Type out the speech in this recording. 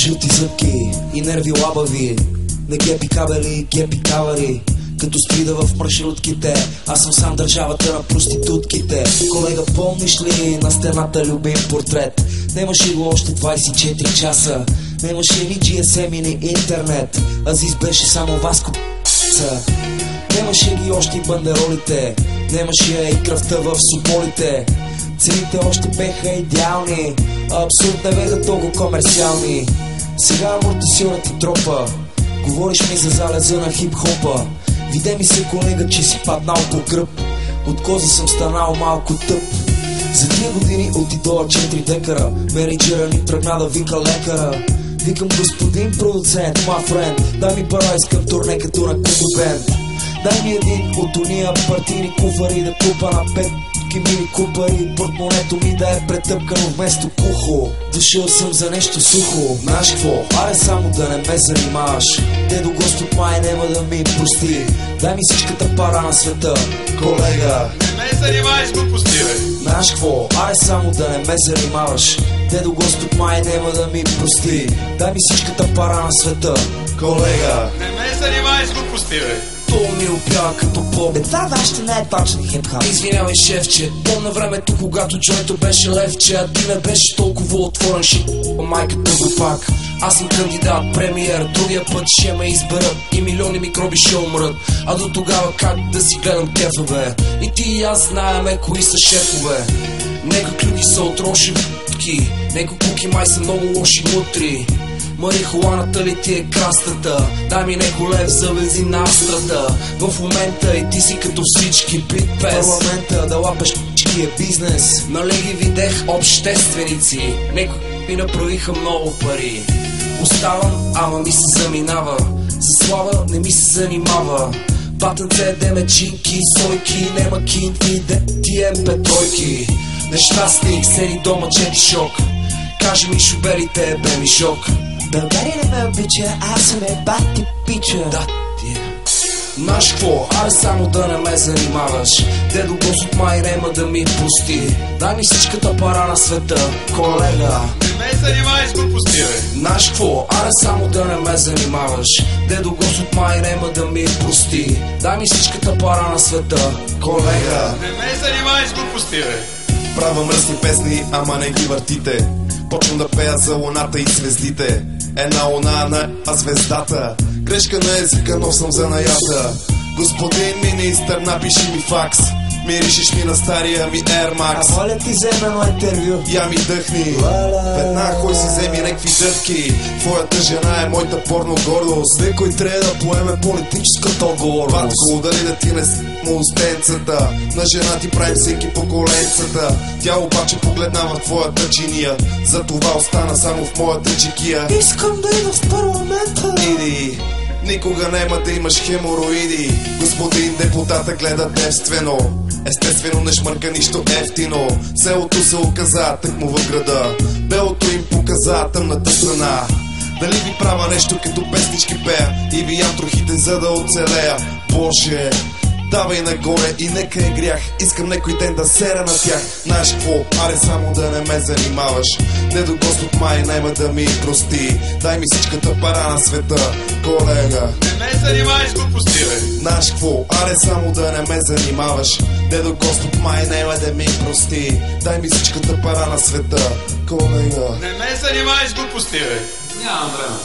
Жълти зъбки и нерви лабави, не гепи кабели, гепи кавари. Като спида в маршрутките, аз съм сам държавата на проститутките. Колега, помниш ли на стената любим портрет? Немаше го още 24 часа, немаше ни GSM и ни интернет. Азис беше само Васко п***ца. Немаше ги още и бандеролите, немаше и кръвта в сополите. Цените още беха идеални, а абсурд не беха толкова комерциални. Сега амортисьорът ти тропа, говориш ми за залеза на хип-хопа. Виде ми се, колега, че си паднал по гръб, от коза съм станал малко тъп. За 2 години от идола 4 декара, менеджера ни тръгна да вика лекара. Викам: господин продуцент, ма френд, дай ми пара, искам турне като на Куко Бенд. Дай ми един от уния партийни куфари да купа на 5 мини купари. Портмонето ми да е претъпкано вместо кухо. Дошъл съм за нещо сухо. Знаеш какво? Аре само да не ме занимаваш. Дедо Господ май няма да ми прости. Дай ми всичката пара на света, колега. Не ме занимаваш глупости, бе. Знаеш какво? Аре само да не ме занимаваш. Дедо Господ май няма да ми прости. Дай ми всичката пара на света, колега. Не ме занимаваш глупости, бе. То ми опява като поп. Това вашето не е точно хип-хоп. Извинявай, шефче, помня времето, когато джойто беше левче, а ти не беше толкова отворен шит. Майката го пак. Аз съм кандидат, премиер, другия път ще ме изберат и милиони микроби ще умрат. А до тогава как да си гледам кефа, бе? И ти и аз знаеме кои са шефове. Нека клюки са отроши в***ки, нека куки май са много лоши мутри. Марихуаната ли ти е крастата? Дай ми неко лев за бензин на астрата. В момента и ти си като всички бит пес. Парламента да лапеш п***чи е бизнес. Нали ги видех общественици, неко ми направиха много пари. Оставам, ама ми се заминава, за слава не ми се занимава. Батънце деме чинки, сойки, нема кинти, де ти е петройки. Нещастник, седи дома, чети шок. Кажи ми шуберите, бе ми шок. България не ме обича, аз съм е бати пича. Да, ти е. Знаеш какво? Аре само да не ме занимаваш. Дедо Господ май нема да ми прости. Дай ми всичката пара на света, колега. Не ме занимаваш глупости, бе. Знаеш какво? Аре само да не ме занимаваш. Дедо Господ май нема да ми прости. Дай ми всичката пара на света, колега. Не ме занимаваш глупости, бе. Правя мръсни песни, ама не ги въртите. Почвам да пея за луната и звездите. Една луна на звездата. Грешка на езика, но съм занаята. Господин министър, напиши ми факс. Миришеш ми на стария ми Air Max. А моля ти вземе едно интервю. Я ми дъхни. Веднага хой си вземи некви дъвки. Твоята жена е моята порно гордост. Некой трябва да поеме политическата отговорност. Батко, дали да ти не му устенцата. На жена ти правим всеки по коленцата. Тя обаче погледна в твоята чиния. Затова остана само в моята чекия. Искам да идва в парламента. Иди, никога няма да имаш хемороиди. Господин депутата гледа девствено. Естествено не шмърка нищо ефтино. Селото се оказа тъкмо в града. Белото им показа тъмната страна. Дали ви правя нещо като песнички пея и ви ям трохите за да оцелея. Боже, давай нагоре и нека е грях. Искам некой ден да сера на тях. Знаеш какво? Аре само да не ме занимаваш. Дедо Господ май няма да ми прости. Дай ми всичката пара на света, колега. Не ме занимаваш глупости, бе. Знаеш какво? Аре само да не ме занимаваш. Дедо Господ май няма да ми прости. Дай ми всичката пара на света, колега. Не ме занимаваш глупости, бе. Нямам време.